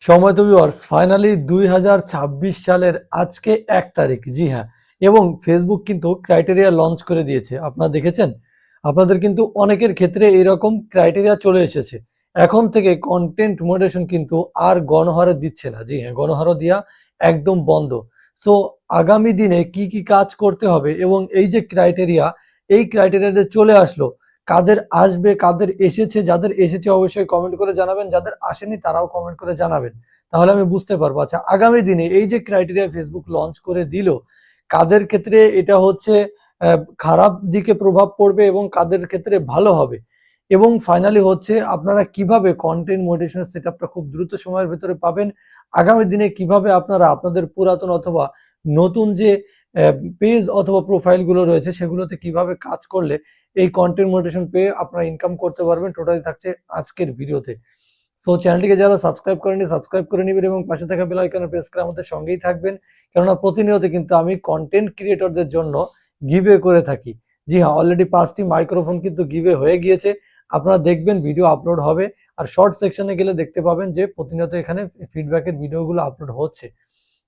সময় তো viewers finally 2026 সালের আজকে 1 তারিখ, জি হ্যাঁ। এবং ফেসবুক কিন্তু ক্রাইটেরিয়া লঞ্চ করে দিয়েছে, আপনারা দেখেছেন। আপনাদের কিন্তু অনেকের ক্ষেত্রে এরকম ক্রাইটেরিয়া চলে এসেছে। এখন থেকে কন্টেন্ট মডারেশন কিন্তু আর গণহারে দিচ্ছে না, জি হ্যাঁ, গণহারে দেওয়া একদম বন্ধ। সো আগামী দিনে কি কি কাজ করতে হবে এবং এই যে ক্রাইটেরিয়া, এই ক্রাইটেরিয়াতে চলে আসলো, কাদের আসবে কাদের এসেছে, যাদের এসেছে অবশ্যই কমেন্ট করে জানাবেন, যাদের আসেনি তারাও কমেন্ট করে জানাবেন, তাহলে আমি বুঝতে পারবো। আচ্ছা, আগামী দিনে এই যে ক্রাইটেরিয়া ফেসবুক লঞ্চ করে দিল, কাদের ক্ষেত্রে এটা হচ্ছে খারাপ দিকে প্রভাব পড়বে এবং কাদের ক্ষেত্রে ভালো হবে, এবং ফাইনালি হচ্ছে আপনারা কিভাবে কন্টেন্ট মনিটাইজেশন সেটআপটা খুব দ্রুত সময়ের ভেতরে পাবেন, আগামী দিনে কিভাবে আপনারা আপনাদের পুরাতন অথবা নতুন যে পেজ অথবা প্রোফাইল গুলো রয়েছে সেগুলোতে কিভাবে কাজ করলে এই কন্টেন্ট মনিটাইজেশন পেয়ে আপনারা ইনকাম করতে পারবেন, টোটালি থাকছে আজকের ভিডিওতে। সো চ্যানেলটিকে যারা সাবস্ক্রাইব করেনি সাবস্ক্রাইব করে নেবেন এবং পাশে থাকা বেল আইকনে প্রেস করে আমাদের সঙ্গেই থাকবেন, কেননা প্রতিনিয়ত কিন্তু আমি কন্টেন্ট ক্রিয়েটরদের জন্য গিভওয়ে করে থাকি। জি হ্যাঁ, অলরেডি 5টি মাইক্রোফোন কিন্তু গিভওয়ে হয়ে গিয়েছে। আপনারা দেখবেন ভিডিও আপলোড হবে, আর শর্ট সেকশনে গেলে দেখতে পাবেন যে প্রতিনিয়ত এখানে ফিডব্যাকের ভিডিওগুলো আপলোড হচ্ছে।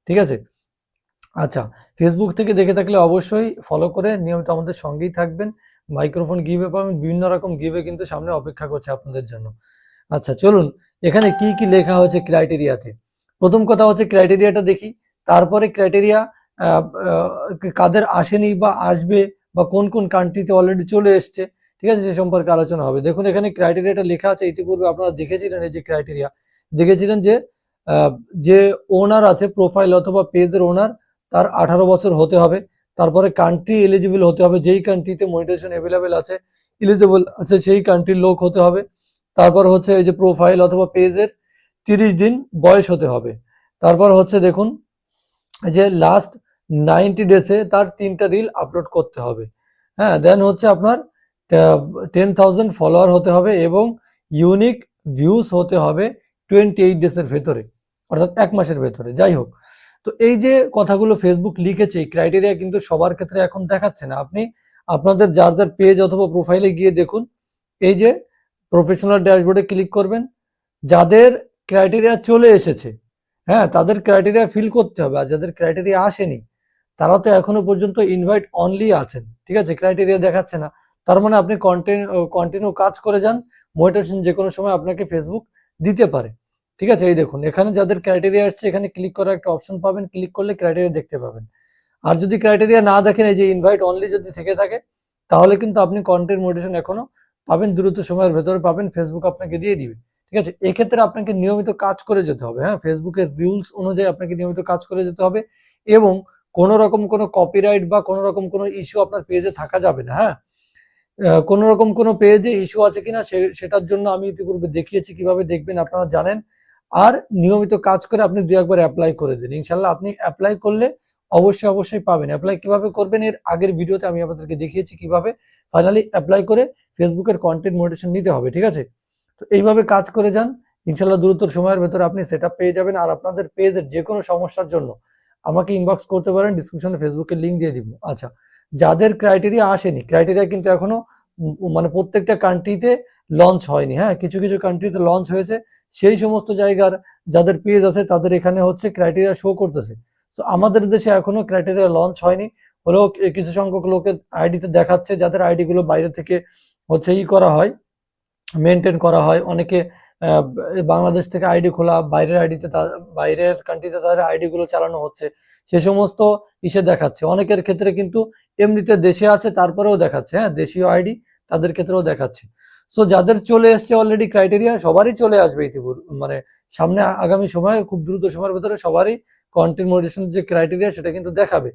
ঠিক আছে। আচ্ছা, ফেসবুক থেকে দেখে থাকলে অবশ্যই ফলো করে নিয়মিত আমাদের সঙ্গেই থাকবেন। মাইক্রোফোন গিভওয়ে পাবেন, বিভিন্ন রকম গিভওয়ে কিন্তু সামনে অপেক্ষা করছে আপনাদের জন্য। আচ্ছা চলুন, এখানে কি কি লেখা হয়েছে ক্রাইটেরিয়াতে। প্রথম কথা হচ্ছে ক্রাইটেরিয়াটা দেখি, তারপরে ক্রাইটেরিয়া কাদের আসেনি বা আসবে, বা কোন কোন কান্ট্রিতে অলরেডি চলে এসছে, ঠিক আছে, সে সম্পর্কে আলোচনা হবে। দেখুন এখানে ক্রাইটেরিয়াটা লেখা আছে, ইতিপূর্বে আপনারা দেখেছিলেন এই যে ক্রাইটেরিয়া, দেখেছিলেন যে আহ, যে ওনার আছে প্রোফাইল অথবা পেজের ওনার, তার 18 বছর হতে হবে। তারপরে কান্ট্রি এলিজিবল হতে হবে, যেই কান্ট্রিতে মনিটাইজেশন অ্যাভেলেবেল আছে, এলিজিবল আছে সেই কান্ট্রির লোক হতে হবে। তারপর হচ্ছে এই যে প্রোফাইল অথবা পেজের 30 দিন বয়স হতে হবে। তারপর হচ্ছে দেখুন যে লাস্ট 90 ডেজে তার 3টা রিল আপলোড করতে হবে। হ্যাঁ, দেন হচ্ছে আপনার 10,000 ফলোয়ার হতে হবে এবং ইউনিক ভিউজ হতে হবে 28 ডেজের ভেতরে, অর্থাৎ 1 মাসের ভেতরে। যাই হোক, তো এই যে কথাগুলো ফেসবুক লিখেছে, এই ক্রাইটেরিয়া কিন্তু সবার ক্ষেত্রে এখন দেখাচ্ছে না। আপনি আপনাদের যার যার পেজ অথবা প্রোফাইলে গিয়ে দেখুন, এই যে প্রফেশনাল ড্যাশবোর্ডে ক্লিক করবেন, যাদের ক্রাইটেরিয়া চলে এসেছে, হ্যাঁ, তাদের ক্রাইটেরিয়া ফিল করতে হবে। আর যাদের ক্রাইটেরিয়া আসেনি তারা তো এখনো পর্যন্ত ইনভাইট অনলি আছেন, ঠিক আছে, ক্রাইটেরিয়া দেখাচ্ছে না। তার মানে আপনি কন্টিনিউ কাজ করে যান, মোটিভেশন যে কোনো সময় আপনাকে ফেসবুক দিতে পারে। ঠিক আছে, এই দেখুন এখানে যাদের ক্রাইটেরিয়া আসছে এখানে ক্লিক করার একটা অপশন পাবেন, ক্লিক করলে ক্রাইটেরিয়া দেখতে পাবেন। আর যদি ক্রাইটেরিয়া না দেখেন, এই যে ইনভাইট অনলি যদি থেকে থাকে, তাহলে কিন্তু আপনি কন্টেন্ট মোটিভেশন এখনো পাবেন, দ্রুত সময়ের ভেতরে পাবেন, ফেসবুক আপনাকে দিয়ে দিবে। ঠিক আছে, এক্ষেত্রে আপনাকে নিয়মিত কাজ করে যেতে হবে। হ্যাঁ, ফেসবুকের রুলস অনুযায়ী আপনাকে নিয়মিত কাজ করে যেতে হবে, এবং কোনো রকম কোনো কপিরাইট বা কোনো রকম কোনো ইস্যু আপনার পেজে থাকা যাবে না। হ্যাঁ, কোনো রকম কোনো পেজে ইস্যু আছে কিনা সেটার জন্য আমি ইতিপূর্বে দেখিয়েছি কিভাবে দেখবেন, আপনারা জানেন। আর নিয়মিত কাজ করে আপনি 2-1 বার অ্যাপ্লাই করে দিন, ইনশাল্লাহ আপনি অ্যাপ্লাই করলে অবশ্যই অবশ্যই পাবেন। অ্যাপ্লাই কিভাবে করবেন এর আগের ভিডিওতে আমি আপনাদেরকে দেখিয়েছি কিভাবে ফাইনালি অ্যাপ্লাই করে ফেসবুকের কন্টেন্ট মনিটাইজেশন নিতে হবে। ঠিক আছে, তো এইভাবে কাজ করে যান, ইনশাল্লাহ দ্রুত সময়ের ভেতরে আপনি সেটআপ পেয়ে যাবেন। আর আপনাদের পেজের যে কোনো সমস্যার জন্য আমাকে ইনবক্স করতে পারেন, ডিসক্রিপশনে ফেসবুকের লিঙ্ক দিয়ে দিব। আচ্ছা, যাদের ক্রাইটেরিয়া আসেনি, ক্রাইটেরিয়া কিন্তু এখনো মানে প্রত্যেকটা কান্ট্রিতে লঞ্চ হয়নি। হ্যাঁ, কিছু কিছু কান্ট্রিতে লঞ্চ হয়েছে, সেই সমস্ত জায়গার যাদের পেজ আছে তাদের এখানে হচ্ছে ক্রাইটেরিয়া শো করতেছে। তো আমাদের দেশে এখনো ক্রাইটেরিয়া লঞ্চ হয়নি, হলেও কিছু সংখ্যক লোকের আইডিতে দেখাচ্ছে, যাদের আইডি গুলো বাইরে থেকে হচ্ছে করা হয়, মেনটেন করা হয়। অনেকে বাংলাদেশ থেকে আইডি খোলা, বাইরের আইডিতে বাইরের কান্ট্রিতে তাদের আইডি গুলো চালানো হচ্ছে, সে সমস্ত ইসে দেখাচ্ছে। অনেকের ক্ষেত্রে কিন্তু এমনিতে দেশে আছে তারপরেও দেখাচ্ছে, হ্যাঁ, দেশীয় আইডি, তাদের ক্ষেত্রেও দেখাচ্ছে। সো যাদের চলে এসছে অলরেডি ক্রাইটেরিয়া, সবারই চলে আসবে ইতিপূর্বে, মানে সামনে আগামী সময়ে খুব দ্রুত সময়ের ভেতরে সবারই কন্টেন্ট মনিটাইজেশন যে ক্রাইটেরিয়া সেটা কিন্তু দেখাবে।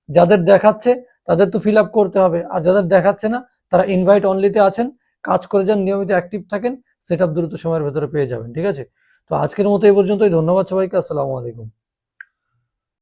যাদের দেখাচ্ছে তাদের তো ফিল আপ করতে হবে, আর যাদের দেখাচ্ছে না তারা ইনভাইট অনলিতে আছেন, কাজ করে যান, নিয়মিত অ্যাক্টিভ থাকেন, সেটআপ দ্রুত সময়ের ভেতরে পেয়ে যাবেন। ঠিক আছে, তো আজকের মতো এই পর্যন্তই। ধন্যবাদ সবাইকে, আসসালামু আলাইকুম।